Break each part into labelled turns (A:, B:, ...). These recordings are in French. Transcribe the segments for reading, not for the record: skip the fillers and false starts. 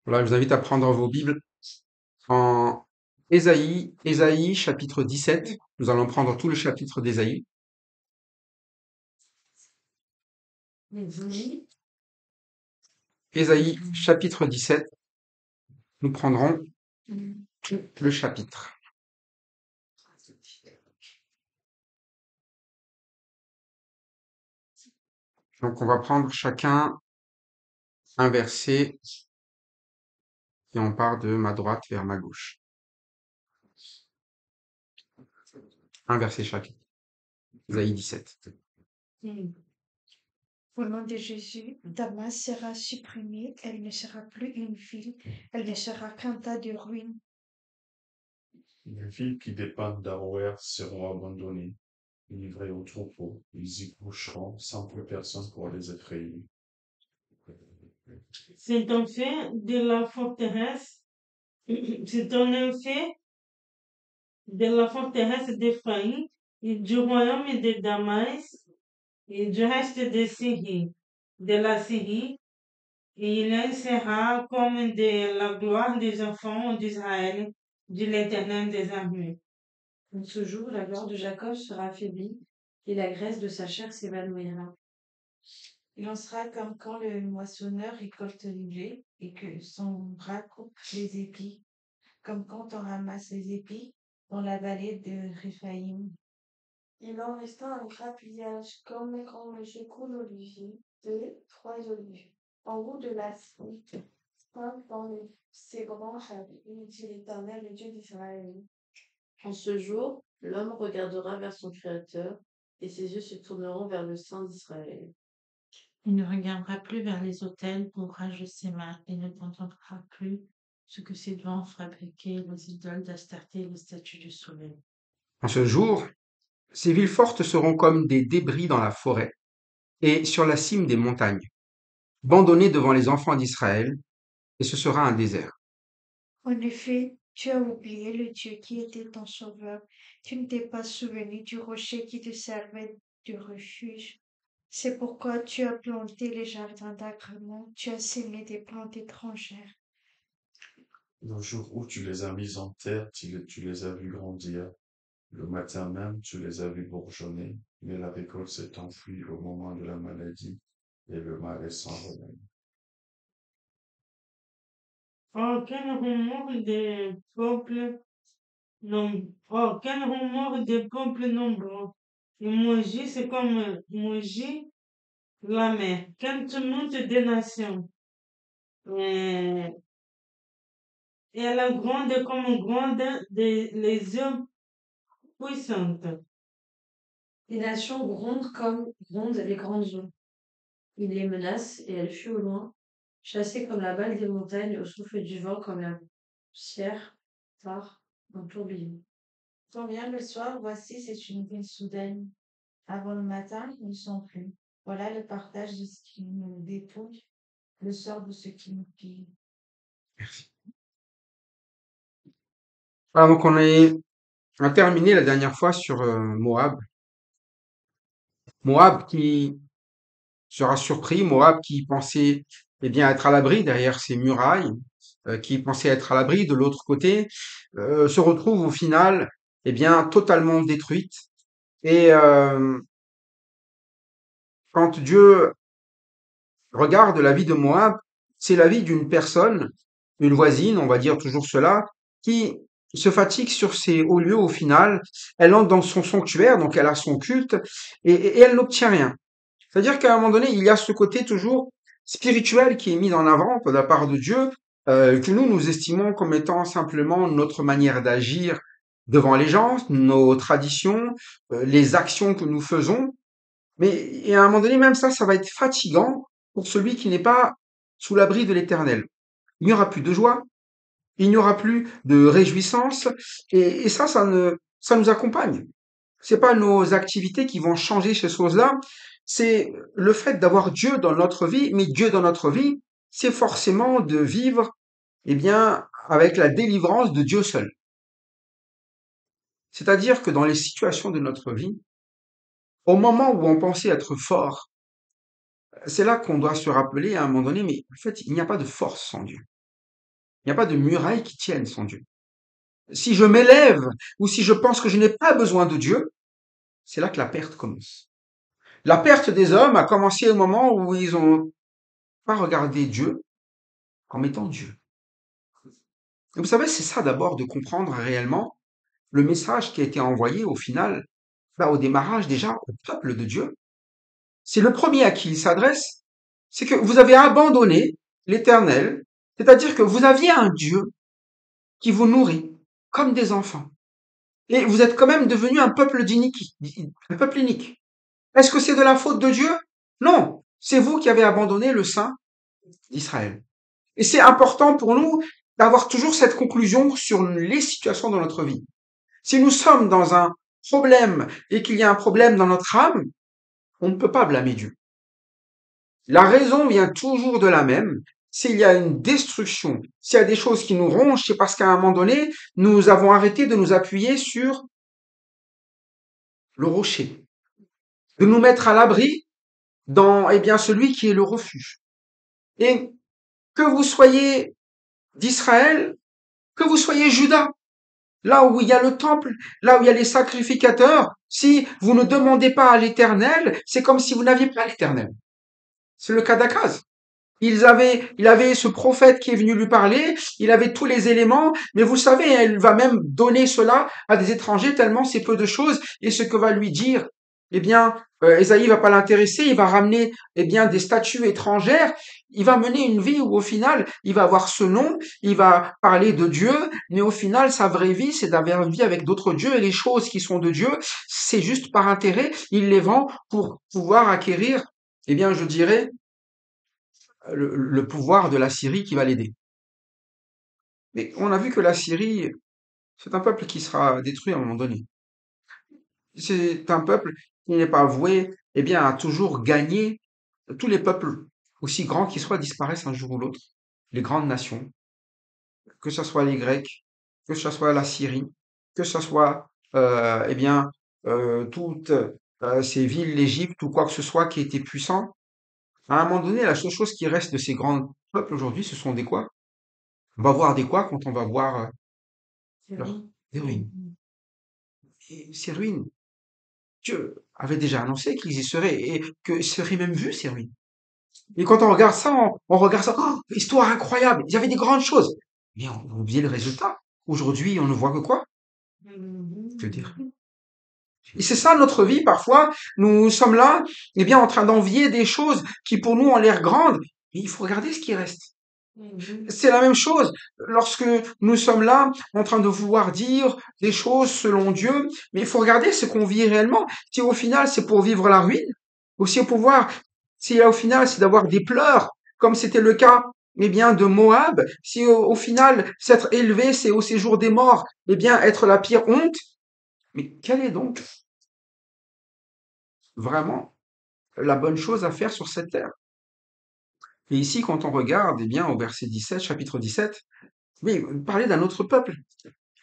A: Voilà, je vous invite à prendre vos Bibles en Ésaïe chapitre 17. Nous allons prendre tout le chapitre d'Ésaïe. Ésaïe chapitre 17, nous prendrons tout le chapitre. Donc on va prendre chacun un verset et on part de ma droite vers ma gauche. Un verset chacun. Ésaïe 17.
B: Au nom de Jésus, Damas sera supprimée, elle ne sera plus une ville, elle ne sera qu'un tas de ruines.
C: Les villes qui dépendent d'Aroër seront abandonnées, livrées aux troupeaux. Ils y coucheront sans plus personne pour les effrayer.
D: C'est en fait de la forteresse, c'est en effet de la forteresse d'Éphraïm et du royaume de Damas et du reste de la Syrie, et il sera comme de la gloire des enfants d'Israël, dit l'Éternel des armées.
E: En ce jour, la gloire de Jacob sera affaiblie, et la graisse de sa chair s'évanouira.
B: Il en sera comme quand le moissonneur récolte le blé et que son bras coupe les épis, comme quand on ramasse les épis dans la vallée de Réphaïm.
F: Il en resta un grappillage comme quand on secoue l'olivier, 3 olives, en haut de la suite, ses branches avaient dit l'Éternel, le Dieu d'Israël.
E: En ce jour, l'homme regardera vers son Créateur, et ses yeux se tourneront vers le Saint d'Israël.
D: Il ne regardera plus vers les autels d'ouvrage de ses mains et ne contemplera plus ce que ses doigts ont fabriqué, les idoles d'Astarté et les statues du soleil.
A: En ce jour, ces villes fortes seront comme des débris dans la forêt et sur la cime des montagnes, abandonnées devant les enfants d'Israël, et ce sera un désert.
B: En effet, tu as oublié le Dieu qui était ton sauveur. Tu ne t'es pas souvenu du rocher qui te servait de refuge. C'est pourquoi tu as planté les jardins d'agrément, tu as sémé des plantes étrangères.
C: Le jour où tu les as mis en terre, tu les as vus grandir. Le matin même, tu les as vus bourgeonner, mais la récolte s'est enfuie au moment de la maladie, et le mal est sans remède.
D: Oh, quel remords des peuples oh, quel remords des peuples nombreux. Et maugit, c'est comme maugit la mer. Quel tumulte des nations. Euh, Et elle est grande comme grande les eaux puissantes.
E: Les nations grondent comme grondent les grandes eaux. Il les menace, et elles fuient au loin, chassées comme la balle des montagnes au souffle du vent, comme la pierre part un tourbillon.
B: Quand vient le soir, voici, c'est une ville soudaine. Avant le matin, ils ne sont plus. Voilà le partage de ce qui nous dépouille, le sort de ce qui nous pille.
A: Voilà, donc on a terminé la dernière fois sur Moab. Moab qui sera surpris, Moab qui pensait eh bien être à l'abri derrière ses murailles, qui pensait être à l'abri de l'autre côté, se retrouve au final eh bien totalement détruite. Et quand Dieu regarde la vie de Moab, c'est la vie d'une personne, une voisine, on va dire toujours cela, qui se fatigue sur ces hauts lieux au final. Elle entre dans son sanctuaire, donc elle a son culte, et elle n'obtient rien. C'est-à-dire qu'à un moment donné, il y a ce côté toujours spirituel qui est mis en avant de la part de Dieu, que nous estimons comme étant simplement notre manière d'agir devant les gens, nos traditions, les actions que nous faisons. Mais et à un moment donné, même ça va être fatigant pour celui qui n'est pas sous l'abri de l'Éternel. Il n'y aura plus de joie, il n'y aura plus de réjouissance, et ça nous accompagne. C'est pas nos activités qui vont changer ces choses-là, c'est le fait d'avoir Dieu dans notre vie, mais Dieu dans notre vie, c'est forcément de vivre, eh bien, avec la délivrance de Dieu seul. C'est-à-dire que dans les situations de notre vie, au moment où on pensait être fort, c'est là qu'on doit se rappeler à un moment donné, mais en fait, il n'y a pas de force sans Dieu. Il n'y a pas de muraille qui tienne sans Dieu. Si je m'élève ou si je pense que je n'ai pas besoin de Dieu, c'est là que la perte commence. La perte des hommes a commencé au moment où ils ont pas regardé Dieu comme étant Dieu. Et vous savez, c'est ça d'abord de comprendre réellement le message qui a été envoyé au final, là au démarrage déjà, au peuple de Dieu. C'est le premier à qui il s'adresse, c'est que vous avez abandonné l'Éternel, c'est-à-dire que vous aviez un Dieu qui vous nourrit comme des enfants. Et vous êtes quand même devenu un peuple un peuple inique. Est-ce que c'est de la faute de Dieu? Non, c'est vous qui avez abandonné le Saint d'Israël. Et c'est important pour nous d'avoir toujours cette conclusion sur les situations de notre vie. Si nous sommes dans un problème et qu'il y a un problème dans notre âme, on ne peut pas blâmer Dieu. La raison vient toujours de la même. S'il y a une destruction, s'il y a des choses qui nous rongent, c'est parce qu'à un moment donné, nous avons arrêté de nous appuyer sur le rocher, de nous mettre à l'abri dans, celui qui est le refuge. Et que vous soyez d'Israël, que vous soyez Juda, là où il y a le temple, là où il y a les sacrificateurs, si vous ne demandez pas à l'Éternel, c'est comme si vous n'aviez pas l'Éternel. C'est le cas d'Akaz. Il avait ce prophète qui est venu lui parler, il avait tous les éléments, mais vous savez, il va même donner cela à des étrangers tellement c'est peu de choses, et ce que va lui dire, Ésaïe va pas l'intéresser, il va ramener, des statues étrangères, il va mener une vie où au final, il va avoir ce nom, il va parler de Dieu, mais au final, sa vraie vie, c'est d'avoir une vie avec d'autres dieux, et les choses qui sont de Dieu, c'est juste par intérêt, il les vend pour pouvoir acquérir, je dirais, le pouvoir de la Syrie qui va l'aider. Mais on a vu que la Syrie, c'est un peuple qui sera détruit à un moment donné. C'est un peuple qui n'est pas voué, à toujours gagner. Tous les peuples, aussi grands qu'ils soient, disparaissent un jour ou l'autre. Les grandes nations, que ce soit les Grecs, que ce soit la Syrie, que ce soit, toutes ces villes, l'Égypte ou quoi que ce soit qui était puissant. À un moment donné, la seule chose qui reste de ces grands peuples aujourd'hui, ce sont des quoi? On va voir des quoi quand on va voir des ruines. Et ces ruines, Dieu avait déjà annoncé qu'ils y seraient et que seraient même vus ces ruines. Et quand on regarde ça, on regarde ça, oh, histoire incroyable, il y avait des grandes choses. Mais on oublie le résultat. Aujourd'hui, on ne voit que quoi? Que dire? Et c'est ça notre vie parfois. Nous sommes là, en train d'envier des choses qui pour nous ont l'air grandes. Mais il faut regarder ce qui reste. C'est la même chose lorsque nous sommes là en train de vouloir dire des choses selon Dieu, mais il faut regarder ce qu'on vit réellement. Si au final c'est pour vivre la ruine, ou si au final c'est d'avoir des pleurs, comme c'était le cas de Moab, si au final s'être élevé c'est au séjour des morts, être la pire honte, mais quelle est donc vraiment la bonne chose à faire sur cette terre? Et ici, quand on regarde, au verset 17, chapitre 17, oui, parler d'un autre peuple.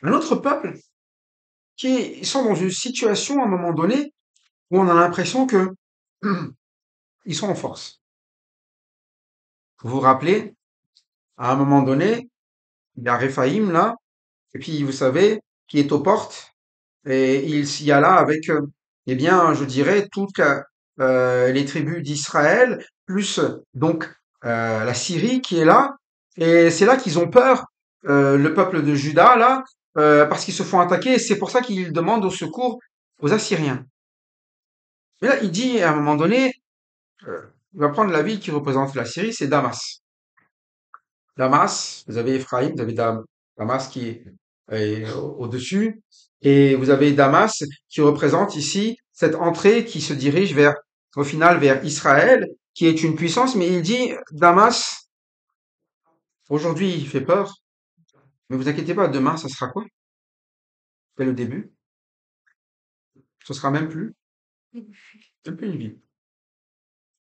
A: Un autre peuple qui sont dans une situation à un moment donné où on a l'impression que ils sont en force. Vous vous rappelez, à un moment donné, il y a Réphaïm là, et puis vous savez, qui est aux portes, et il y a là avec, je dirais, toutes les tribus d'Israël, plus donc la Syrie qui est là, et c'est là qu'ils ont peur, le peuple de Juda là, parce qu'ils se font attaquer, et c'est pour ça qu'ils demandent au secours aux Assyriens. Mais là, il dit à un moment donné, il va prendre la ville qui représente la Syrie, c'est Damas. Damas, vous avez Ephraïm, vous avez Damas qui est au-dessus, et vous avez Damas qui représente ici cette entrée qui se dirige au final, vers Israël, qui est une puissance, mais il dit, Damas, aujourd'hui, il fait peur, mais vous inquiétez pas, demain, ça sera quoi? C'est le début. Ce sera même plus une ville.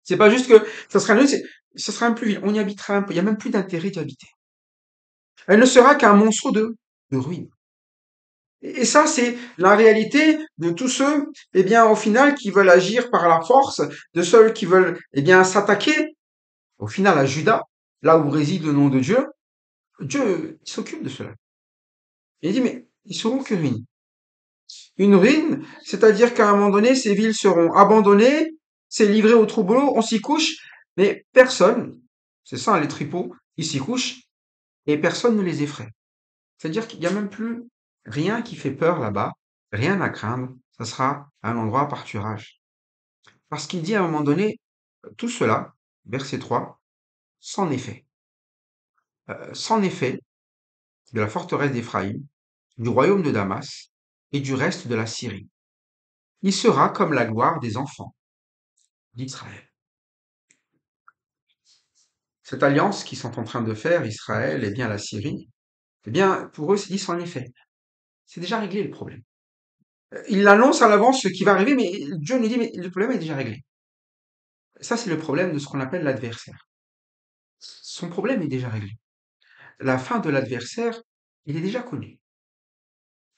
A: C'est pas juste que ça sera ce sera même plus ville. On y habitera un peu. Il y a même plus d'intérêt d'y habiter. Elle ne sera qu'un monceau de ruines. Et ça, c'est la réalité de tous ceux, au final, qui veulent agir par la force, de ceux qui veulent, s'attaquer, au final, à Juda, là où réside le nom de Dieu. Dieu il s'occupe de cela. Et il dit, mais ils seront que ruines. Une ruine, c'est-à-dire qu'à un moment donné, ces villes seront abandonnées, c'est livré au troupeau, on s'y couche, mais personne, c'est ça les tripots, ils s'y couchent et personne ne les effraie. C'est-à-dire qu'il n'y a même plus rien qui fait peur là-bas, rien à craindre, ça sera un endroit à pâturage. Parce qu'il dit à un moment donné, tout cela, verset 3, sans effet de la forteresse d'Éphraïm, du royaume de Damas et du reste de la Syrie. Il sera comme la gloire des enfants d'Israël. Cette alliance qu'ils sont en train de faire, Israël et bien la Syrie, eh bien, pour eux, c'est dit sans effet. C'est déjà réglé le problème. Il annonce à l'avance ce qui va arriver, mais Dieu nous dit, mais le problème est déjà réglé. Ça, c'est le problème de ce qu'on appelle l'adversaire. Son problème est déjà réglé. La fin de l'adversaire, il est déjà connu.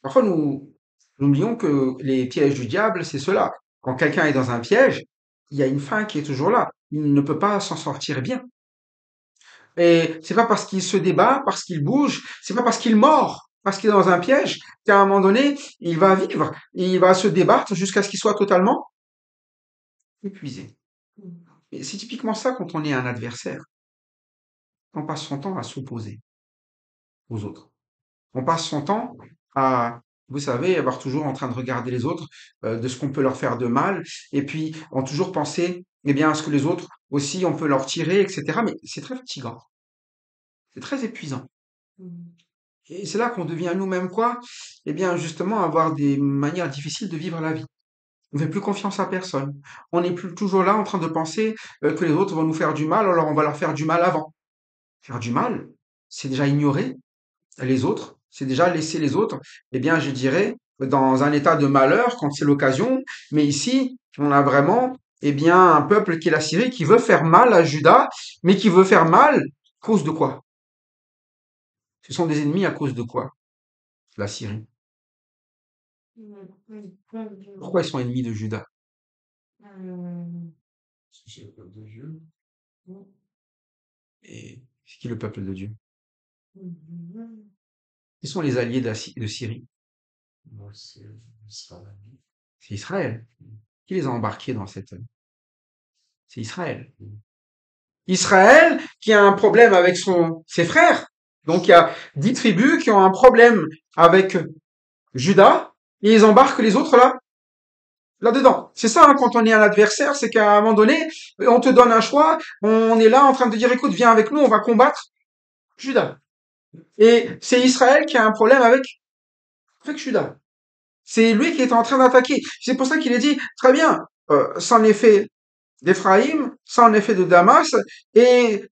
A: Parfois, nous oublions que les pièges du diable, c'est cela. Quand quelqu'un est dans un piège, il y a une fin qui est toujours là. Il ne peut pas s'en sortir bien. Et c'est pas parce qu'il se débat, parce qu'il bouge, c'est pas parce qu'il mord, parce qu'il est dans un piège, qu'à un moment donné, il va vivre, il va se débattre jusqu'à ce qu'il soit totalement épuisé. Et c'est typiquement ça quand on est un adversaire. On passe son temps à s'opposer aux autres. On passe son temps à, vous savez, avoir toujours en train de regarder les autres, de ce qu'on peut leur faire de mal, et puis en toujours penser, eh bien, à ce que les autres aussi, on peut leur tirer, etc. Mais c'est très fatigant, c'est très épuisant. Et c'est là qu'on devient nous-mêmes quoi? Eh bien, justement, avoir des manières difficiles de vivre la vie. On ne fait plus confiance à personne. On n'est plus toujours là en train de penser que les autres vont nous faire du mal, alors on va leur faire du mal avant. Faire du mal, c'est déjà ignorer les autres, c'est déjà laisser les autres, eh bien, je dirais, dans un état de malheur quand c'est l'occasion. Mais ici, on a vraiment, eh bien, un peuple qui est la Syrie, qui veut faire mal à Juda, mais qui veut faire mal à cause de quoi? Ce sont des ennemis à cause de quoi? La Syrie. Pourquoi ils sont ennemis de Juda?
C: C'est le peuple de Dieu.
A: Et c'est qui le peuple de Dieu? Qui sont les alliés de Syrie?
C: Moi, c'est Israël.
A: C'est Israël. Qui les a embarqués dans cette... C'est Israël. Israël qui a un problème avec ses frères. Donc il y a 10 tribus qui ont un problème avec Juda, et ils embarquent les autres là-dedans. C'est ça, hein, quand on est un adversaire, c'est qu'à un moment donné, on te donne un choix, on est là en train de dire, écoute, viens avec nous, on va combattre Juda. Et c'est Israël qui a un problème avec Juda. C'est lui qui est en train d'attaquer. C'est pour ça qu'il est dit, très bien, c'en est fait d'Éphraïm, ça en est fait de Damas, et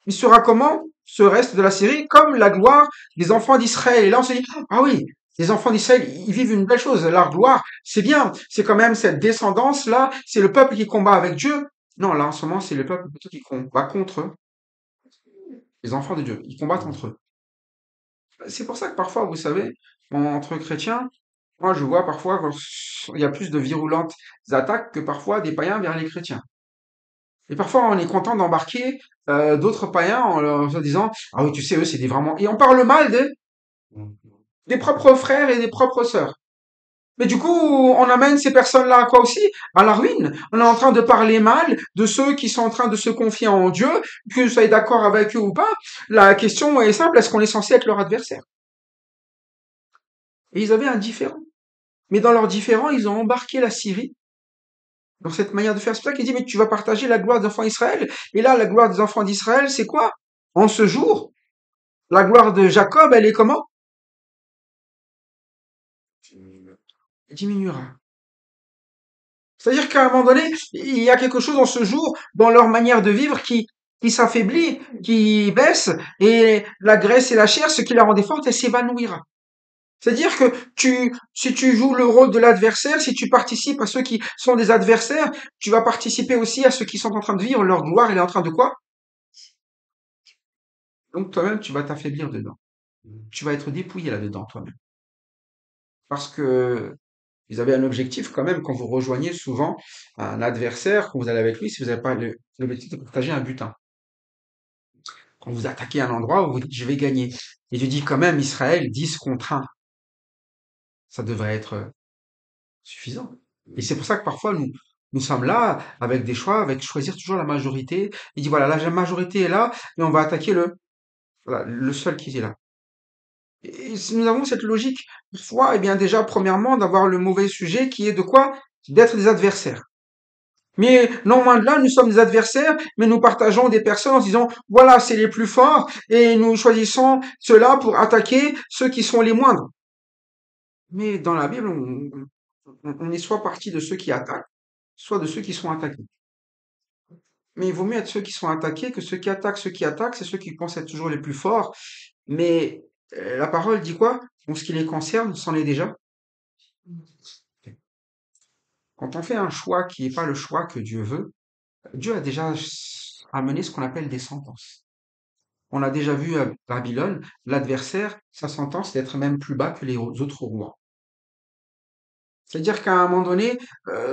A: il sera comment ce reste de la Syrie comme la gloire des enfants d'Israël. Et là on se dit, ah oui, les enfants d'Israël, ils vivent une belle chose, leur gloire, c'est bien, c'est quand même cette descendance-là, c'est le peuple qui combat avec Dieu. Non, là en ce moment, c'est le peuple plutôt qui combat contre eux, les enfants de Dieu, ils combattent entre eux. C'est pour ça que parfois, vous savez, entre chrétiens, moi je vois parfois il y a plus de virulentes attaques que parfois des païens vers les chrétiens. Et parfois, on est content d'embarquer d'autres païens en leur en disant, ah oui, tu sais, eux, c'est des vraiment... Et on parle mal des propres frères et des propres sœurs. Mais du coup, on amène ces personnes-là à quoi aussi? À la ruine. On est en train de parler mal de ceux qui sont en train de se confier en Dieu, que vous soyez d'accord avec eux ou pas. La question est simple, est-ce qu'on est censé être leur adversaire? Et ils avaient un différend. Mais dans leur différend, ils ont embarqué la Syrie dans cette manière de faire. C'est pour ça qu'il dit, mais tu vas partager la gloire des enfants d'Israël. Et là, la gloire des enfants d'Israël, c'est quoi? En ce jour, la gloire de Jacob, elle est comment? Elle diminuera. C'est-à-dire qu'à un moment donné, il y a quelque chose en ce jour, dans leur manière de vivre, qui s'affaiblit, qui baisse, et la graisse et la chair, ce qui la rendait forte, elle s'évanouira. C'est-à-dire que si tu joues le rôle de l'adversaire, si tu participes à ceux qui sont des adversaires, tu vas participer aussi à ceux qui sont en train de vivre, leur gloire, elle est en train de quoi? Donc toi-même, tu vas t'affaiblir dedans. Tu vas être dépouillé là-dedans, toi-même. Parce que vous avez un objectif quand même quand vous rejoignez souvent un adversaire, quand vous allez avec lui, si vous n'avez pas l'objectif de partager un butin. Quand vous attaquez un endroit, vous dites, je vais gagner. Et Dieu dit quand même, Israël, 10 contre 1. Ça devrait être suffisant. Et c'est pour ça que parfois, nous sommes là avec des choix, avec choisir toujours la majorité. Il dit, voilà, la majorité est là, et on va attaquer voilà, le seul qui est là. Et si nous avons cette logique, parfois, eh bien, déjà, premièrement, d'avoir le mauvais sujet qui est de quoi? D'être des adversaires. Mais non moins de là, nous sommes des adversaires, mais nous partageons des personnes en disant, voilà, c'est les plus forts, et nous choisissons ceux-là pour attaquer ceux qui sont les moindres. Mais dans la Bible, on est soit partie de ceux qui attaquent, soit de ceux qui sont attaqués. Mais il vaut mieux être ceux qui sont attaqués que ceux qui attaquent. Ceux qui attaquent, c'est ceux qui pensent être toujours les plus forts. Mais la parole dit quoi? En ce qui les concerne, c'en est déjà. Quand on fait un choix qui n'est pas le choix que Dieu veut, Dieu a déjà amené ce qu'on appelle des sentences. On a déjà vu à Babylone, l'adversaire, sa sentence, c'est d'être même plus bas que les autres rois. C'est-à-dire qu'à un moment donné,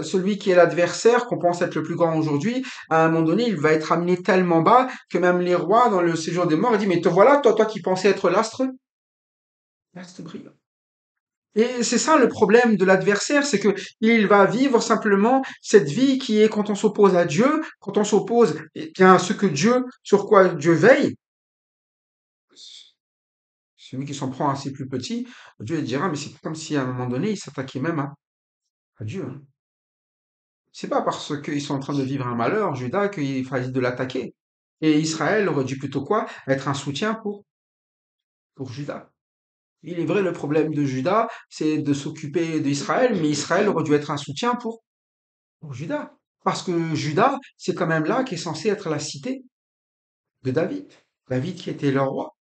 A: celui qui est l'adversaire, qu'on pense être le plus grand aujourd'hui, à un moment donné, il va être amené tellement bas que même les rois, dans le séjour des morts, ils disent, mais te voilà, toi qui pensais être l'astre brillant. Et c'est ça le problème de l'adversaire, c'est que il va vivre simplement cette vie qui est quand on s'oppose à Dieu, quand on s'oppose eh bien à ce que sur quoi Dieu veille. Celui qui s'en prend à ses plus petits, Dieu dira, mais c'est comme si à un moment donné, il s'attaquait même à Dieu. Hein. C'est pas parce qu'ils sont en train de vivre un malheur, Judas, qu'il fallait de l'attaquer. Et Israël aurait dû plutôt quoi? Être un soutien pour Judas. Il est vrai, le problème de Judas, c'est de s'occuper d'Israël, mais Israël aurait dû être un soutien pour Judas. Parce que Judas, c'est quand même là qu'est censé être la cité de David. David qui était le roi.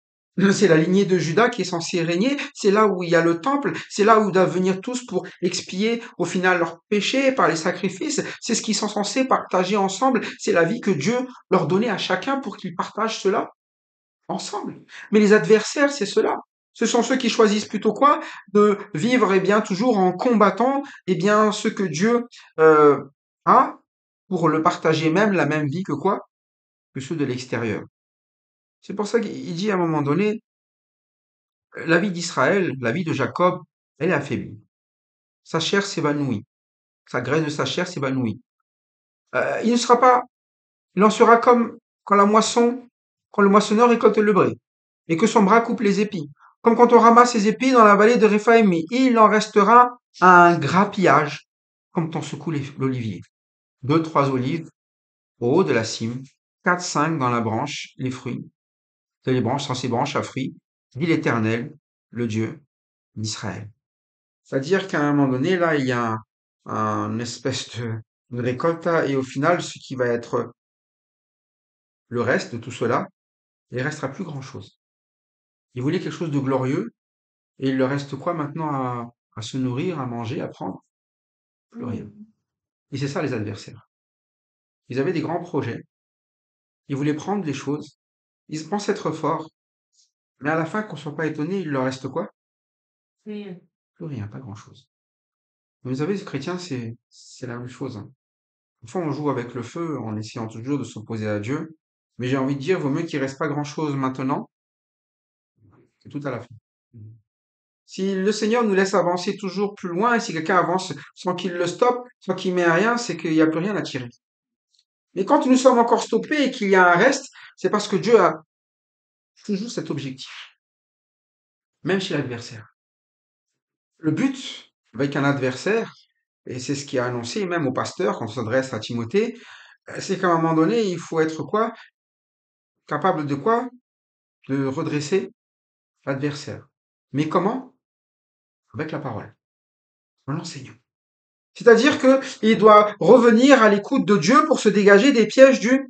A: C'est la lignée de Judas qui est censée régner. C'est là où il y a le temple. C'est là où ils doivent venir tous pour expier au final leurs péchés par les sacrifices. C'est ce qu'ils sont censés partager ensemble. C'est la vie que Dieu leur donnait à chacun pour qu'ils partagent cela ensemble. Mais les adversaires, c'est cela. Ce sont ceux qui choisissent plutôt quoi? De vivre, eh bien, toujours en combattant, eh bien, ce que Dieu a pour le partager même la même vie que quoi? Que ceux de l'extérieur. C'est pour ça qu'il dit à un moment donné, la vie d'Israël, la vie de Jacob, elle est affaiblie. Sa chair s'évanouit. Sa graisse de sa chair s'évanouit. Il ne sera pas, il en sera comme quand quand le moissonneur récolte le blé, et que son bras coupe les épis. Comme quand on ramasse les épis dans la vallée de Réphaïm, mais il en restera un grappillage, comme quand on secoue l'olivier. 2, 3 olives au haut de la cime, 4, 5 dans la branche, les fruits, les branches, sans ces branches à fruits, dit l'Éternel, le Dieu d'Israël. C'est-à-dire qu'à un moment donné, là, il y a un espèce de récolta, et au final, ce qui va être le reste de tout cela, il ne restera plus grand-chose. Il voulait quelque chose de glorieux, et il leur reste quoi maintenant à se nourrir, à manger, à prendre? Plus rien. Et c'est ça les adversaires. Ils avaient des grands projets, ils voulaient prendre des choses, ils pensent être forts, mais à la fin, qu'on ne soit pas étonné, il leur reste quoi?
D: Rien.
A: Plus rien, pas grand-chose. Vous savez, les chrétiens, c'est la même chose. Hein. Parfois, on joue avec le feu en essayant toujours de s'opposer à Dieu, mais j'ai envie de dire, vaut mieux qu'il reste pas grand-chose maintenant que tout à la fin. Si le Seigneur nous laisse avancer toujours plus loin, et si quelqu'un avance sans qu'il le stoppe, sans qu'il met rien, c'est qu'il n'y a plus rien à tirer. Mais quand nous sommes encore stoppés et qu'il y a un reste, c'est parce que Dieu a toujours cet objectif, même chez l'adversaire. Le but avec un adversaire, et c'est ce qui est annoncé même au pasteur quand on s'adresse à Timothée, c'est qu'à un moment donné, il faut être quoi? Capable de quoi? De redresser l'adversaire. Mais comment? Avec la parole, en l'enseignant. C'est-à-dire que il doit revenir à l'écoute de Dieu pour se dégager des pièges du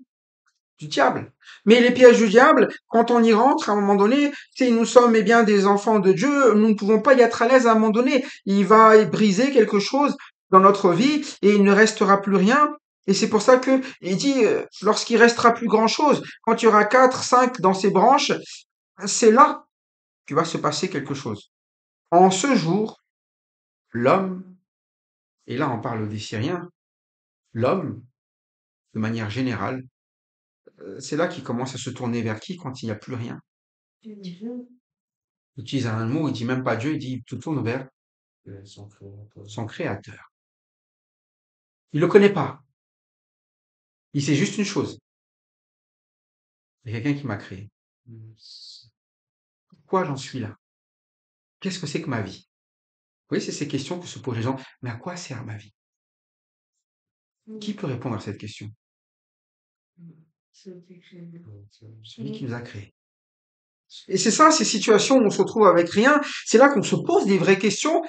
A: diable. Mais les pièges du diable, quand on y rentre, à un moment donné, si nous sommes eh bien des enfants de Dieu, nous ne pouvons pas y être à l'aise à un moment donné. Il va briser quelque chose dans notre vie et il ne restera plus rien. Et c'est pour ça que il dit, lorsqu'il restera plus grand chose, quand il y aura 4, 5 dans ces branches, c'est là qu'il va se passer quelque chose. En ce jour, l'homme, et là on parle des Syriens, l'homme, de manière générale, c'est là qu'il commence à se tourner vers qui quand il n'y a plus rien?
E: Dieu.
A: Il utilise un mot, il dit même pas Dieu, il dit, il se tourne vers
C: Et son créateur.
A: son créateur. Il le connaît pas. Il sait juste une chose. Il y a quelqu'un qui m'a créé.
C: Mm.
A: Pourquoi j'en suis là? Qu'est-ce que c'est que ma vie? Vous voyez, c'est ces questions que se posent les gens. Mais à quoi sert ma vie? Qui peut répondre à cette question? Celui qui nous a créés. Et c'est ça, ces situations où on se retrouve avec rien, c'est là qu'on se pose des vraies questions.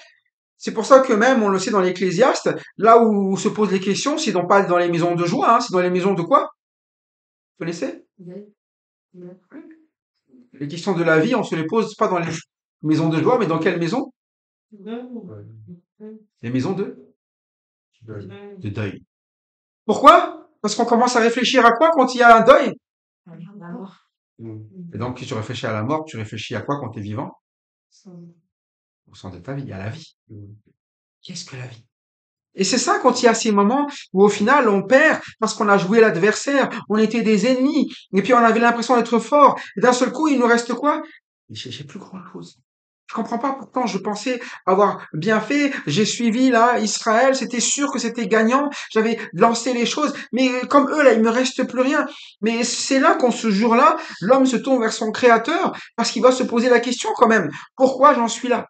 A: C'est pour ça que même, on le sait dans l'Ecclésiaste, là où se posent les questions, c'est pas dans les maisons de joie, hein, c'est dans les maisons de quoi? Vous connaissez? Les questions de la vie, on se les pose pas dans les maisons de joie, mais dans quelle maison?
C: Ouais.
A: Les maisons
C: Deuil.
A: de deuil. Pourquoi? Parce qu'on commence à réfléchir à quoi quand il y a un deuil?
E: La mort.
C: Mm.
A: Et donc, si tu réfléchis à la mort, tu réfléchis à quoi quand tu es vivant? Au sens de ta vie, à la vie.
C: Mm.
A: Qu'est-ce que la vie? Et c'est ça quand il y a ces moments où au final on perd parce qu'on a joué l'adversaire, on était des ennemis, et puis on avait l'impression d'être fort, et d'un seul coup il nous reste quoi? J'ai plus grand chose. Je comprends pas, pourtant je pensais avoir bien fait, j'ai suivi là Israël, c'était sûr que c'était gagnant, j'avais lancé les choses, mais comme eux là il me reste plus rien. Mais c'est là qu'en ce jour-là, l'homme se tourne vers son créateur parce qu'il va se poser la question quand même, pourquoi j'en suis là?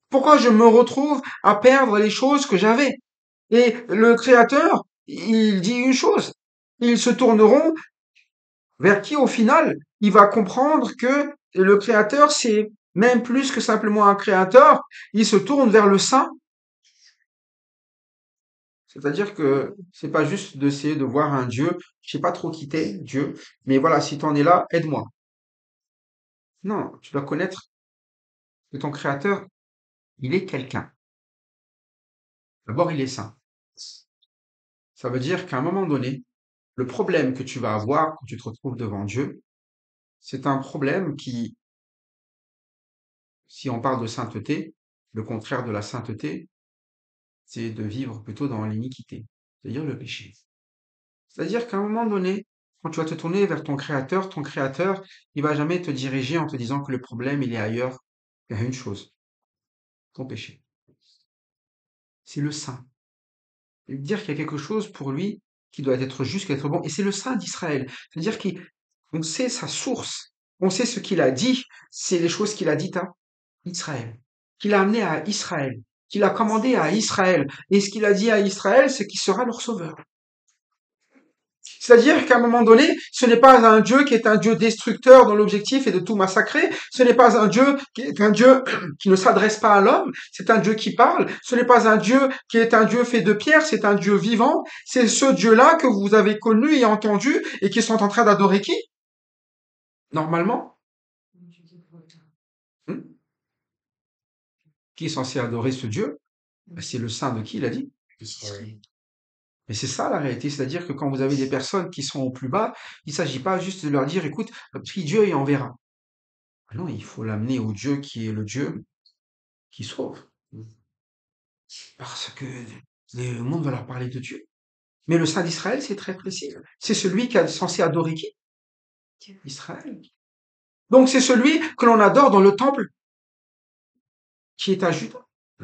A: Pourquoi je me retrouve à perdre les choses que j'avais? Et le créateur, il dit une chose, ils se tourneront vers qui au final? Il va comprendre que le créateur, c'est même plus que simplement un créateur, il se tourne vers le saint. C'est-à-dire que c'est pas juste d'essayer de voir un Dieu, je sais pas trop qui t'es, Dieu, mais voilà, si t'en es là, aide-moi. Non, tu dois connaître que ton créateur, il est quelqu'un. D'abord, il est saint. Ça veut dire qu'à un moment donné, le problème que tu vas avoir quand tu te retrouves devant Dieu, c'est un problème qui, si on parle de sainteté, le contraire de la sainteté, c'est de vivre plutôt dans l'iniquité, c'est-à-dire le péché. C'est-à-dire qu'à un moment donné, quand tu vas te tourner vers ton créateur, il va jamais te diriger en te disant que le problème, il est ailleurs. Il y a une chose, ton péché. C'est le saint. Il veut dire qu'il y a quelque chose pour lui qui doit être juste, qui doit être bon. Et c'est le saint d'Israël. C'est-à-dire qu'on sait sa source. On sait ce qu'il a dit. C'est les choses qu'il a dites à Israël. Qu'il a amené à Israël. Qu'il a commandé à Israël. Et ce qu'il a dit à Israël, c'est qu'il sera leur sauveur. C'est-à-dire qu'à un moment donné, ce n'est pas un Dieu qui est un Dieu destructeur dont l'objectif est de tout massacrer. Ce n'est pas un Dieu qui est un Dieu qui ne s'adresse pas à l'homme. C'est un Dieu qui parle. Ce n'est pas un Dieu qui est un Dieu fait de pierre. C'est un Dieu vivant. C'est ce Dieu-là que vous avez connu et entendu et qui sont en train d'adorer qui? Normalement? Hmm? Qui est censé adorer ce Dieu? Ben, c'est le saint de qui, il a dit?
C: Israël.
A: Mais c'est ça la réalité, c'est-à-dire que quand vous avez des personnes qui sont au plus bas, il ne s'agit pas juste de leur dire, écoute, prie Dieu et on verra. Ah non, il faut l'amener au Dieu qui est le Dieu qui sauve. Parce que le monde va leur parler de Dieu. Mais le Saint d'Israël, c'est très précis. C'est celui qui est censé adorer qui? Israël. Donc c'est celui que l'on adore dans le temple qui est à Juda.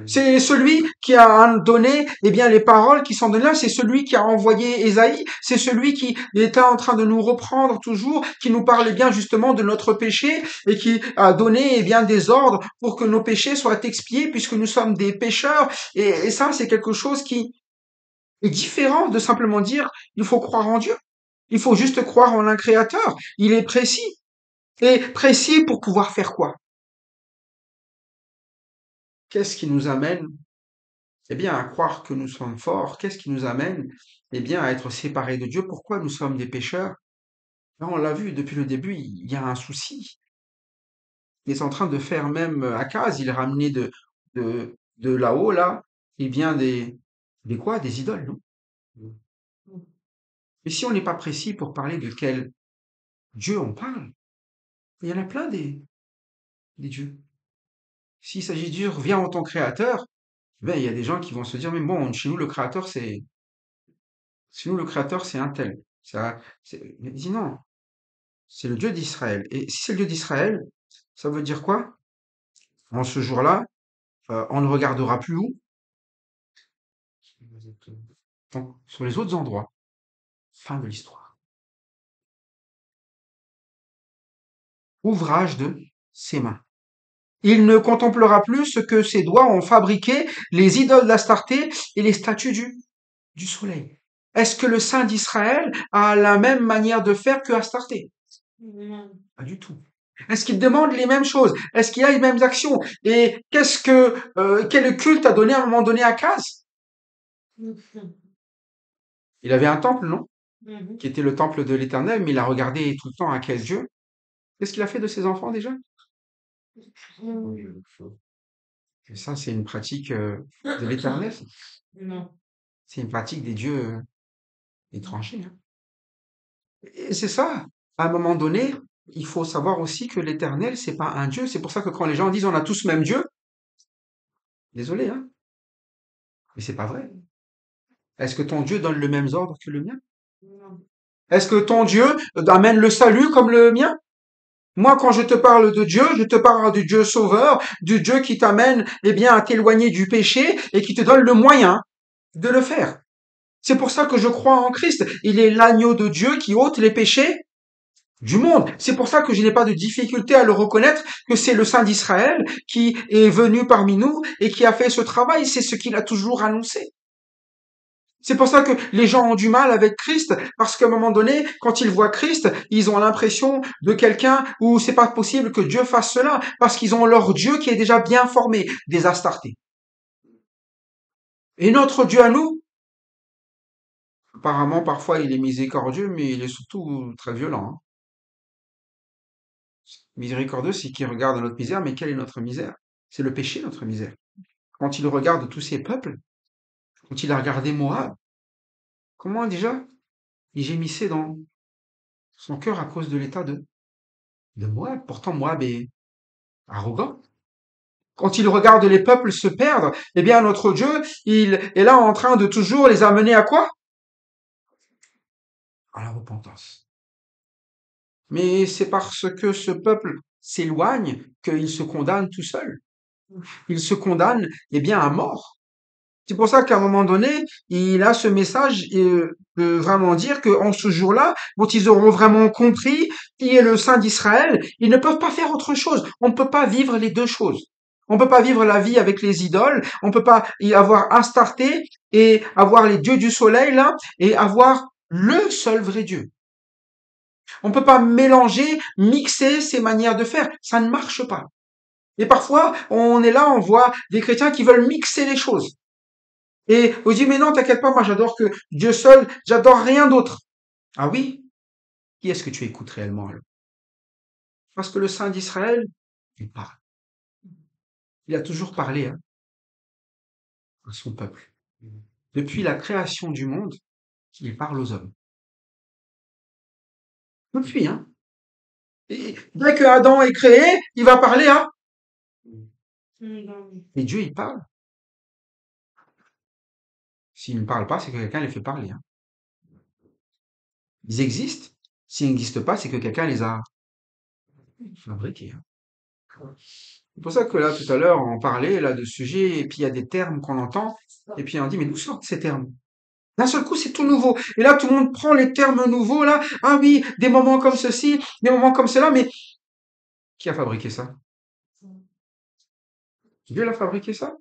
A: C'est celui qui a donné, eh bien, les paroles qui sont données là. C'est celui qui a envoyé Ésaïe. C'est celui qui est en train de nous reprendre toujours, qui nous parle bien justement de notre péché et qui a donné, eh bien, des ordres pour que nos péchés soient expiés puisque nous sommes des pécheurs. Et ça, c'est quelque chose qui est différent de simplement dire, il faut croire en Dieu. Il faut juste croire en un créateur. Il est précis. Et précis pour pouvoir faire quoi? Qu'est-ce qui nous amène eh bien, à croire que nous sommes forts? Qu'est-ce qui nous amène, eh bien, à être séparés de Dieu? Pourquoi nous sommes des pécheurs? Là, on l'a vu depuis le début, il y a un souci. Il est en train de faire même Akaz, il est ramené de là-haut, là, eh bien, des quoi? Des idoles, non? Mais si on n'est pas précis pour parler de quel Dieu on parle, il y en a plein des dieux. S'il s'agit de dire, viens en tant que créateur, ben, il y a des gens qui vont se dire, mais bon, chez nous, le créateur, c'est un tel. Il dit non, c'est le Dieu d'Israël. Et si c'est le Dieu d'Israël, ça veut dire quoi? En ce jour-là, on ne regardera plus où? Donc, sur les autres endroits. Fin de l'histoire. Ouvrage de ses mains. Il ne contemplera plus ce que ses doigts ont fabriqué, les idoles d'Astarté et les statues du soleil. Est-ce que le Saint d'Israël a la même manière de faire que Astarté?
D: Non.
A: Pas du tout. Est-ce qu'il demande les mêmes choses? Est-ce qu'il a les mêmes actions? Et quel culte a donné à un moment donné à Akaz? Il avait un temple, non?
D: Mhm.
A: Qui était le temple de l'Éternel, mais il a regardé tout le temps à quel Dieu? Qu'est-ce qu'il a fait de ses enfants déjà? Et ça, c'est une pratique de l'Éternel.
D: Non.
A: C'est une pratique des dieux étrangers. Hein. Et c'est ça. À un moment donné, il faut savoir aussi que l'Éternel, c'est pas un Dieu. C'est pour ça que quand les gens disent on a tous le même Dieu, désolé, hein, mais c'est pas vrai. Est-ce que ton Dieu donne le même ordre que le mien?
D: Non.
A: Est-ce que ton Dieu amène le salut comme le mien? Moi, quand je te parle de Dieu, je te parle du Dieu sauveur, du Dieu qui t'amène, eh bien, à t'éloigner du péché et qui te donne le moyen de le faire. C'est pour ça que je crois en Christ. Il est l'agneau de Dieu qui ôte les péchés du monde. C'est pour ça que je n'ai pas de difficulté à le reconnaître que c'est le Saint d'Israël qui est venu parmi nous et qui a fait ce travail. C'est ce qu'il a toujours annoncé. C'est pour ça que les gens ont du mal avec Christ, parce qu'à un moment donné, quand ils voient Christ, ils ont l'impression de quelqu'un où c'est pas possible que Dieu fasse cela, parce qu'ils ont leur Dieu qui est déjà bien formé, des Astartés. Et notre Dieu à nous, apparemment, parfois, il est miséricordieux, mais il est surtout très violent. Hein. Miséricordieux, c'est qu'il regarde notre misère, mais quelle est notre misère? C'est le péché, notre misère. Quand il regarde tous ces peuples, quand il a regardé Moab, comment déjà il gémissait dans son cœur à cause de l'état de Moab. Pourtant, Moab est arrogant. Quand il regarde les peuples se perdre, eh bien, notre Dieu, il est là en train de toujours les amener à quoi? À la repentance. Mais c'est parce que ce peuple s'éloigne qu'il se condamne tout seul. Il se condamne, eh bien, à mort. C'est pour ça qu'à un moment donné, il a ce message de vraiment dire qu'en ce jour-là, quand ils auront vraiment compris qui est le Saint d'Israël, ils ne peuvent pas faire autre chose. On ne peut pas vivre les deux choses. On ne peut pas vivre la vie avec les idoles. On ne peut pas y avoir Astarté et avoir les dieux du soleil là et avoir le seul vrai Dieu. On ne peut pas mélanger, mixer ces manières de faire. Ça ne marche pas. Et parfois, on est là, on voit des chrétiens qui veulent mixer les choses. Et on dit, mais non, t'inquiète pas, moi j'adore que Dieu seul, j'adore rien d'autre. Ah oui? Qui est-ce que tu écoutes réellement alors? Parce que le Saint d'Israël, il parle. Il a toujours parlé hein, à son peuple. Depuis la création du monde, il parle aux hommes. Depuis, hein. Et dès que Adam est créé, il va parler à... Et Dieu, il parle. S'il ne parle pas, c'est que quelqu'un les fait parler. Hein. Ils existent. S'ils n'existent pas, c'est que quelqu'un les a fabriqués. Hein. C'est pour ça que là, tout à l'heure, on parlait là de sujets, et puis il y a des termes qu'on entend, et puis on dit, mais d'où sortent ces termes? D'un seul coup, c'est tout nouveau. Et là, tout le monde prend les termes nouveaux, là. Ah oui, des moments comme ceci, des moments comme cela, mais qui a fabriqué ça? Dieu l'a fabriqué ça?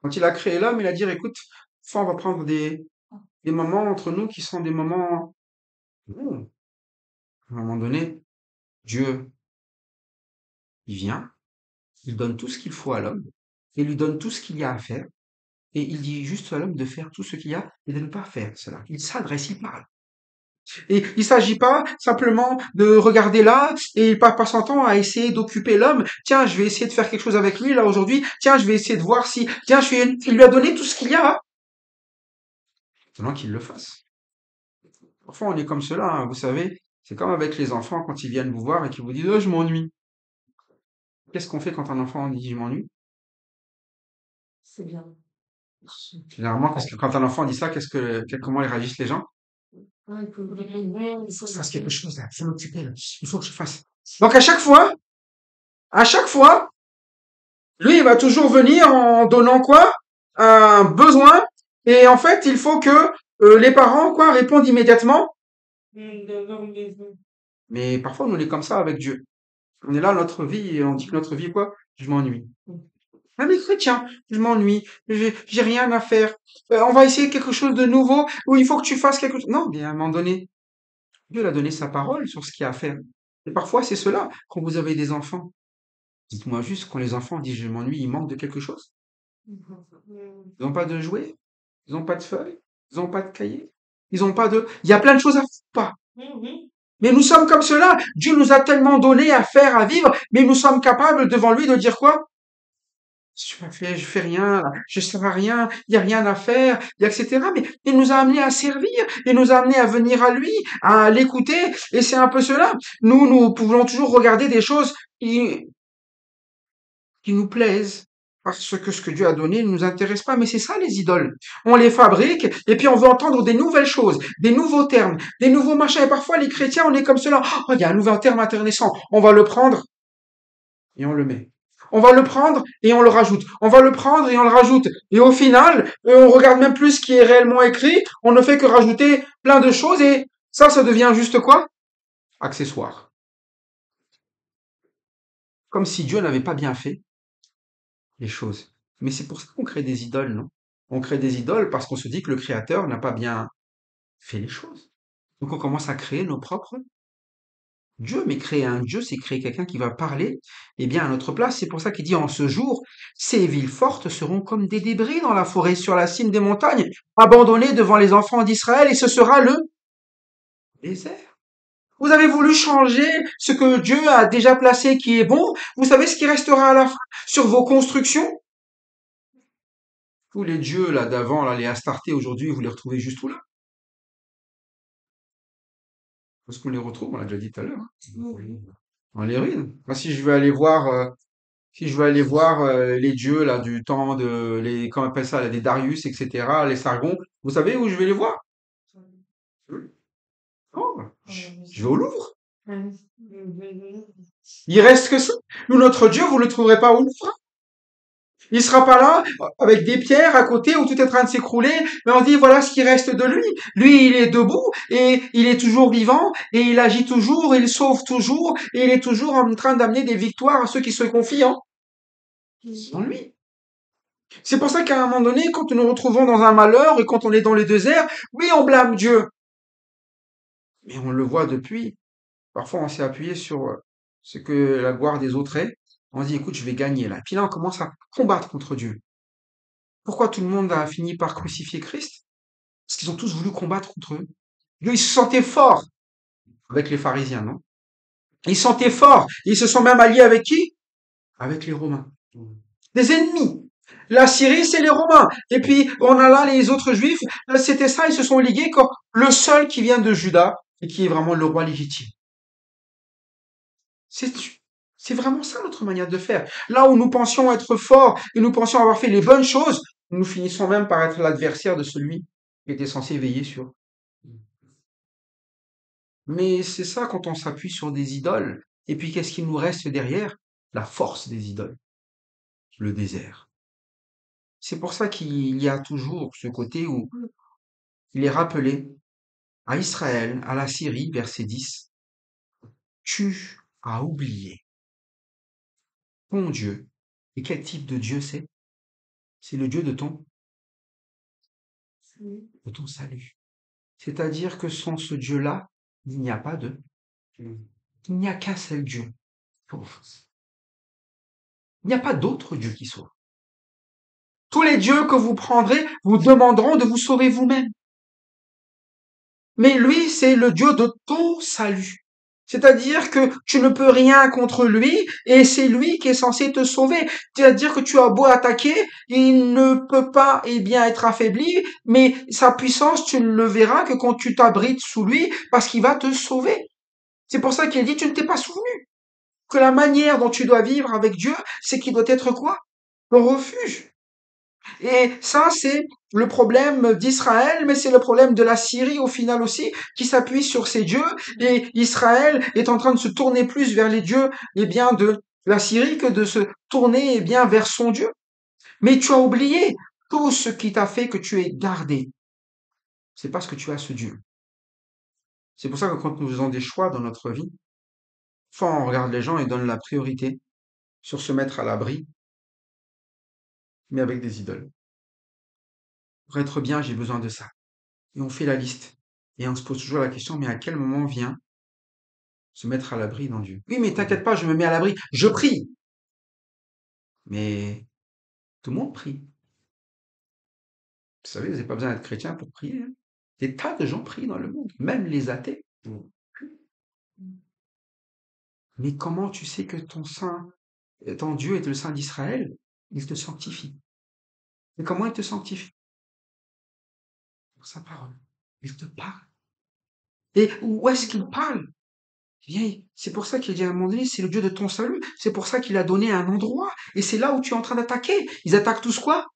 A: Quand il a créé l'homme, il a dit, écoute, fois on va prendre des moments entre nous qui sont des moments... Mmh. À un moment donné, Dieu, il vient, il donne tout ce qu'il faut à l'homme, et lui donne tout ce qu'il y a à faire, et il dit juste à l'homme de faire tout ce qu'il y a et de ne pas faire cela. Il s'adresse, il parle. Et il ne s'agit pas simplement de regarder là et il passe son temps à essayer d'occuper l'homme. Tiens, je vais essayer de faire quelque chose avec lui là aujourd'hui. Tiens, je vais essayer de voir si... Tiens, il lui a donné tout ce qu'il y a. Maintenant qu'il le fasse. Parfois, on est comme cela, hein, vous savez. C'est comme avec les enfants quand ils viennent vous voir et qu'ils vous disent « Oh, je m'ennuie ». Qu'est-ce qu'on fait quand un enfant dit « Je m'ennuie »
E: C'est bien.
A: Généralement, quand un enfant dit ça, comment ils réagissent les gens?
E: Il faut que
A: Il faut que je fasse quelque chose là, il faut m'occuper là, il faut que je fasse. Donc à chaque fois, lui, il va toujours venir en donnant quoi? Un besoin. Et en fait, il faut que les parents quoi répondent immédiatement.
D: de leur maison.
A: Mais parfois, on est comme ça avec Dieu. On est là, notre vie, et on dit que notre vie, quoi? Je m'ennuie. Ah, mais chrétien, je m'ennuie, j'ai rien à faire. On va essayer quelque chose de nouveau, ou il faut que tu fasses quelque chose. Non, mais à un moment donné, Dieu a donné sa parole sur ce qu'il y a à faire. Et parfois, c'est cela, quand vous avez des enfants. Dites-moi juste, quand les enfants disent je m'ennuie, ils manquent de quelque chose. Ils n'ont pas de jouets, ils n'ont pas de feuilles, ils n'ont pas de cahiers, ils n'ont pas de... Il y a plein de choses à faire, pas.
D: Mhm.
A: Mais nous sommes comme cela. Dieu nous a tellement donné à faire, à vivre, mais nous sommes capables devant lui de dire quoi? Je fais rien, là, je sers à rien, il y a rien à faire, etc. Mais il nous a amenés à servir, il nous a amenés à venir à lui, à l'écouter, et c'est un peu cela. Nous pouvons toujours regarder des choses qui nous plaisent, parce que ce que Dieu a donné ne nous intéresse pas, mais c'est ça les idoles. On les fabrique, et puis on veut entendre des nouvelles choses, des nouveaux termes, des nouveaux machins, et parfois les chrétiens, on est comme cela. Oh, il y a un nouveau terme intéressant, on va le prendre, et on le met. On va le prendre et on le rajoute. On va le prendre et on le rajoute. Et au final, on regarde même plus ce qui est réellement écrit. On ne fait que rajouter plein de choses et ça devient juste quoi? Accessoire. Comme si Dieu n'avait pas bien fait les choses. Mais c'est pour ça qu'on crée des idoles, non? On crée des idoles parce qu'on se dit que le Créateur n'a pas bien fait les choses. Donc on commence à créer nos propres Dieu, mais créer un Dieu, c'est créer quelqu'un qui va parler, eh bien, à notre place. C'est pour ça qu'il dit en ce jour, ces villes fortes seront comme des débris dans la forêt, sur la cime des montagnes, abandonnées devant les enfants d'Israël, et ce sera le désert. Vous avez voulu changer ce que Dieu a déjà placé qui est bon. Vous savez ce qui restera à la fin sur vos constructions? Tous les dieux là d'avant, là, les Astartés aujourd'hui, vous les retrouvez juste où là? Parce qu'on les retrouve, on l'a déjà dit tout à l'heure, hein. On les ruine. Moi, si je veux aller voir si je veux aller voir les dieux là du temps de les comment on appelle ça là, des Darius, etc., les Sargons, vous savez où je vais les voir? Oh, je vais au Louvre. Il reste que ça. Nous, notre Dieu, vous le trouverez pas au Louvre. Il sera pas là avec des pierres à côté où tout est en train de s'écrouler, mais on dit voilà ce qui reste de lui. Lui, il est debout et il est toujours vivant et il agit toujours, il sauve toujours et il est toujours en train d'amener des victoires à ceux qui se confient en lui. C'est pour ça qu'à un moment donné, quand nous nous retrouvons dans un malheur et quand on est dans les déserts, oui, on blâme Dieu. Mais on le voit depuis. Parfois, on s'est appuyé sur ce que la gloire des autres est. On se dit, écoute, je vais gagner là. Puis là, on commence à combattre contre Dieu. Pourquoi tout le monde a fini par crucifier Christ? Parce qu'ils ont tous voulu combattre contre eux. Dieu, ils se sentaient forts avec les pharisiens, non? Ils se sentaient forts. Ils se sont même alliés avec qui? Avec les Romains. Des ennemis. La Syrie, c'est les Romains. Et puis, on a là les autres Juifs. Là, c'était ça, ils se sont ligués comme le seul qui vient de Juda et qui est vraiment le roi légitime. C'est, c'est vraiment ça notre manière de faire. Là où nous pensions être forts et nous pensions avoir fait les bonnes choses, nous finissons même par être l'adversaire de celui qui était censé veiller sur. Mais c'est ça quand on s'appuie sur des idoles. Et puis, qu'est-ce qui nous reste derrière? La force des idoles. Le désert. C'est pour ça qu'il y a toujours ce côté où il est rappelé à Israël, à la Syrie, verset 10, tu as oublié ton Dieu. Et quel type de Dieu c'est? C'est le Dieu de ton salut. C'est-à-dire que sans ce Dieu-là, il n'y a pas de, il n'y a qu'un seul Dieu. Il n'y a pas d'autre Dieu qui sauve. Tous les dieux que vous prendrez vous demanderont de vous sauver vous-même. Mais lui, c'est le Dieu de ton salut. C'est-à-dire que tu ne peux rien contre lui et c'est lui qui est censé te sauver. C'est-à-dire que tu as beau attaquer, il ne peut pas bien être affaibli, mais sa puissance, tu ne le verras que quand tu t'abrites sous lui parce qu'il va te sauver. C'est pour ça qu'il dit tu ne t'es pas souvenu que la manière dont tu dois vivre avec Dieu, c'est qu'il doit être quoi? Ton refuge. Et ça, c'est le problème d'Israël, mais c'est le problème de la Syrie au final aussi, qui s'appuie sur ces dieux. Et Israël est en train de se tourner plus vers les dieux, de la Syrie que de se tourner, vers son Dieu. Mais tu as oublié tout ce qui t'a fait que tu es gardé. C'est parce que tu as ce Dieu. C'est pour ça que quand nous faisons des choix dans notre vie, soit on regarde les gens et donne la priorité sur se mettre à l'abri, mais avec des idoles. Pour être bien, j'ai besoin de ça. Et on fait la liste. Et on se pose toujours la question, mais à quel moment vient se mettre à l'abri dans Dieu? Oui, mais t'inquiète pas, je me mets à l'abri. Je prie. Mais tout le monde prie. Vous savez, vous n'avez pas besoin d'être chrétien pour prier. Hein. Des tas de gens prient dans le monde, même les athées. Mais comment tu sais que ton Dieu est le Saint d'Israël? Il te sanctifie. Mais comment il te sanctifie? Pour sa parole. Il te parle. Et où est-ce qu'il parle? Bien, c'est pour ça qu'il dit à un moment donné, c'est le Dieu de ton salut. C'est pour ça qu'il a donné un endroit. Et c'est là où tu es en train d'attaquer. Ils attaquent tous quoi?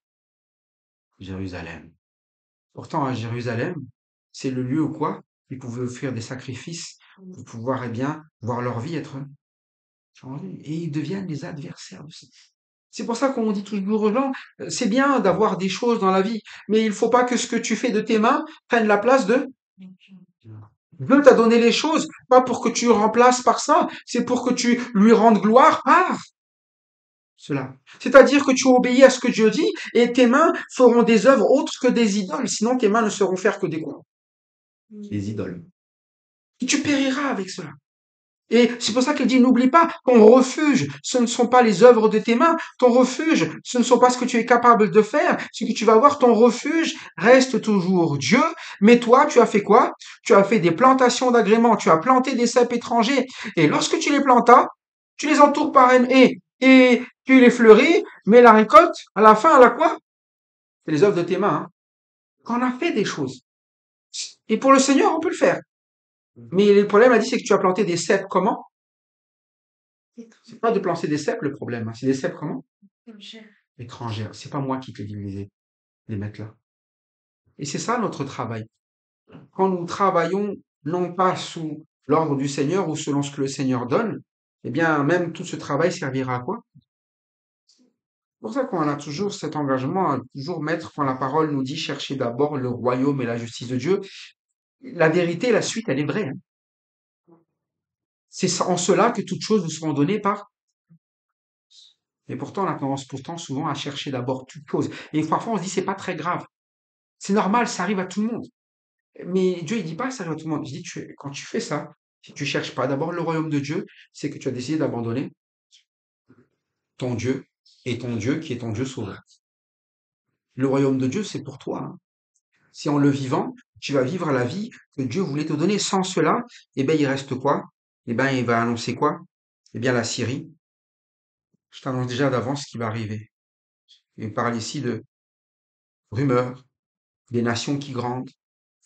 A: Jérusalem. Pourtant, à Jérusalem, c'est le lieu où quoi? Ils pouvaient offrir des sacrifices pour pouvoir, voir leur vie être changée. Et ils deviennent les adversaires de ça. C'est pour ça qu'on dit toujours aux gens, c'est bien d'avoir des choses dans la vie, mais il faut pas que ce que tu fais de tes mains prenne la place de Dieu t'a donné les choses, pas pour que tu le remplaces par ça, c'est pour que tu lui rendes gloire par cela. C'est-à-dire que tu obéis à ce que Dieu dit et tes mains feront des œuvres autres que des idoles, sinon tes mains ne sauront faire que des quoi? Des idoles. Et tu périras avec cela. Et c'est pour ça qu'il dit, n'oublie pas, ton refuge, ce ne sont pas les œuvres de tes mains, ton refuge, ce ne sont pas ce que tu es capable de faire, ce que tu vas voir, ton refuge reste toujours Dieu, mais toi, tu as fait quoi? Tu as fait des plantations d'agréments, tu as planté des cèpes étrangers, et lorsque tu les plantas, tu les entoures par un haie, et tu les fleuris, mais la récolte, à la fin, elle a quoi? C'est les œuvres de tes mains, hein. Qu'on a fait des choses. Et pour le Seigneur, on peut le faire. Mais le problème, a dit, c'est que tu as planté des cèpes comment? C'est pas de planter des cèpes le problème, hein. C'est des cèpes comment? Étrangères. C'est pas moi qui te dis de les mettre là. Et c'est ça notre travail. Quand nous travaillons non pas sous l'ordre du Seigneur ou selon ce que le Seigneur donne, même tout ce travail servira à quoi? C'est pour ça qu'on a toujours cet engagement à toujours mettre, quand la parole nous dit chercher d'abord le royaume et la justice de Dieu, la vérité, la suite, elle est vraie. Hein. C'est en cela que toutes choses vous seront données par. Et pourtant, on a tendance souvent à chercher d'abord toute chose. Et parfois, on se dit, c'est pas très grave. C'est normal, ça arrive à tout le monde. Mais Dieu, il dit pas, ça arrive à tout le monde. Il dit, quand tu fais ça, si tu cherches pas d'abord le royaume de Dieu, c'est que tu as décidé d'abandonner ton Dieu et ton Dieu qui est ton Dieu sauveur. Le royaume de Dieu, c'est pour toi. Hein. Si en le vivant, tu vas vivre la vie que Dieu voulait te donner. Sans cela, il reste quoi? Il va annoncer quoi? La Syrie. Je t'annonce déjà d'avance ce qui va arriver. Il parle ici de rumeurs, des nations qui grandent.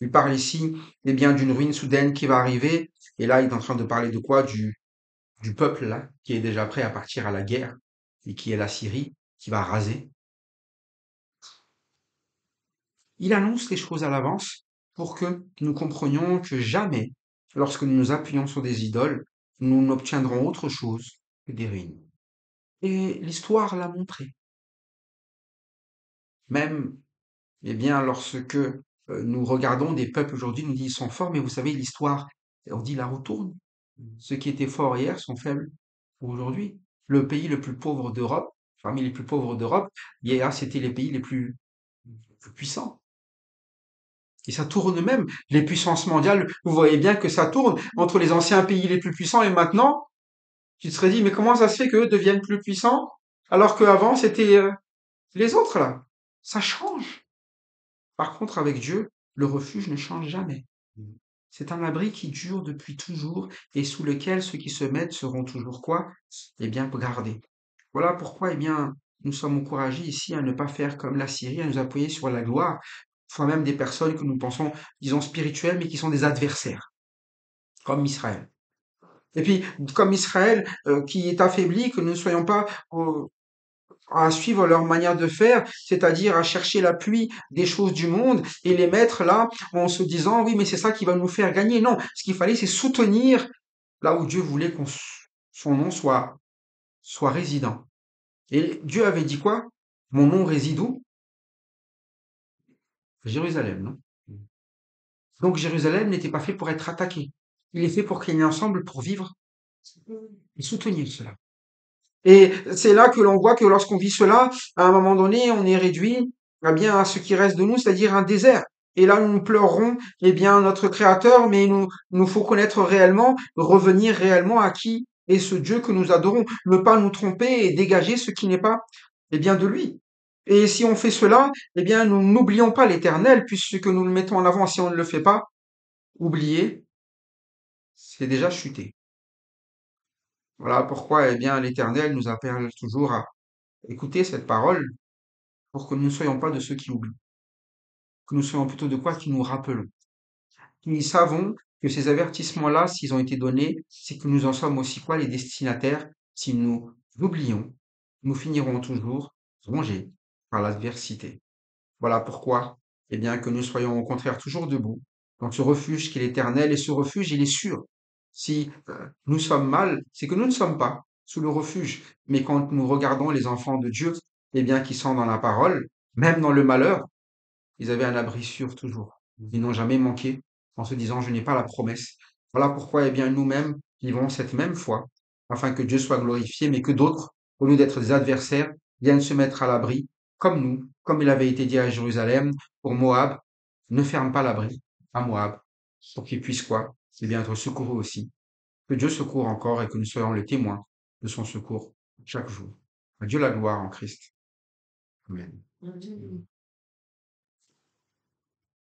A: Il parle ici, d'une ruine soudaine qui va arriver. Et là, il est en train de parler de quoi? Du peuple, là, qui est déjà prêt à partir à la guerre, et qui est la Syrie, qui va raser. Il annonce les choses à l'avance pour que nous comprenions que jamais, lorsque nous nous appuyons sur des idoles, nous n'obtiendrons autre chose que des ruines. Et l'histoire l'a montré. Même, lorsque nous regardons des peuples aujourd'hui, nous disons ils sont forts, mais vous savez, l'histoire, on dit la retourne. Ceux qui étaient forts hier sont faibles aujourd'hui. Le pays le plus pauvre d'Europe, parmi les plus pauvres d'Europe, hier, c'était les pays les plus puissants. Et ça tourne même. Les puissances mondiales, vous voyez bien que ça tourne entre les anciens pays les plus puissants et maintenant, tu te serais dit, mais comment ça se fait qu'eux deviennent plus puissants alors qu'avant, c'était les autres là? Ça change. Par contre, avec Dieu, le refuge ne change jamais. C'est un abri qui dure depuis toujours et sous lequel ceux qui se mettent seront toujours quoi? Gardés. Voilà pourquoi, nous sommes encouragés ici à ne pas faire comme la Syrie, à nous appuyer sur la gloire, soit même des personnes que nous pensons, disons, spirituelles, mais qui sont des adversaires, comme Israël. Et puis, comme Israël, qui est affaibli, que nous ne soyons pas à suivre leur manière de faire, c'est-à-dire à chercher l'appui des choses du monde et les mettre là en se disant oui, mais c'est ça qui va nous faire gagner. Non, ce qu'il fallait, c'est soutenir là où Dieu voulait qu'on son nom soit résident. Et Dieu avait dit quoi? Mon nom réside où? Jérusalem, non? Donc Jérusalem n'était pas fait pour être attaqué. Il est fait pour qu'il y ait ensemble pour vivre et soutenir cela. Et c'est là que l'on voit que lorsqu'on vit cela, à un moment donné, on est réduit eh bien, à ce qui reste de nous, c'est-à-dire un désert. Et là, nous pleurerons eh bien, notre Créateur, mais nous faut connaître réellement, revenir réellement à qui est ce Dieu que nous adorons, ne pas nous tromper et dégager ce qui n'est pas eh bien, de lui. Et si on fait cela, eh bien, nous n'oublions pas l'Éternel, puisque nous le mettons en avant. Si on ne le fait pas, oublier, c'est déjà chuter. Voilà pourquoi eh bien, l'Éternel nous appelle toujours à écouter cette parole pour que nous ne soyons pas de ceux qui oublient, que nous soyons plutôt de quoi qui nous rappelons. Nous savons que ces avertissements-là, s'ils ont été donnés, c'est que nous en sommes aussi quoi les destinataires. Si nous l'oublions, nous finirons toujours rongés par l'adversité. Voilà pourquoi, eh bien, que nous soyons au contraire toujours debout dans ce refuge qui est l'Éternel, et ce refuge, il est sûr. Si nous sommes mal, c'est que nous ne sommes pas sous le refuge. Mais quand nous regardons les enfants de Dieu, eh bien, qui sont dans la parole, même dans le malheur, ils avaient un abri sûr toujours. Ils n'ont jamais manqué en se disant, je n'ai pas la promesse. Voilà pourquoi, eh bien, nous-mêmes vivons cette même foi, afin que Dieu soit glorifié, mais que d'autres, au lieu d'être des adversaires, viennent se mettre à l'abri, comme nous, comme il avait été dit à Jérusalem, pour Moab, ne ferme pas l'abri à Moab, pour qu'il puisse quoi? Eh bien, être secouru aussi. Que Dieu secourt encore et que nous soyons les témoins de son secours chaque jour. À Dieu la gloire en Christ. Amen.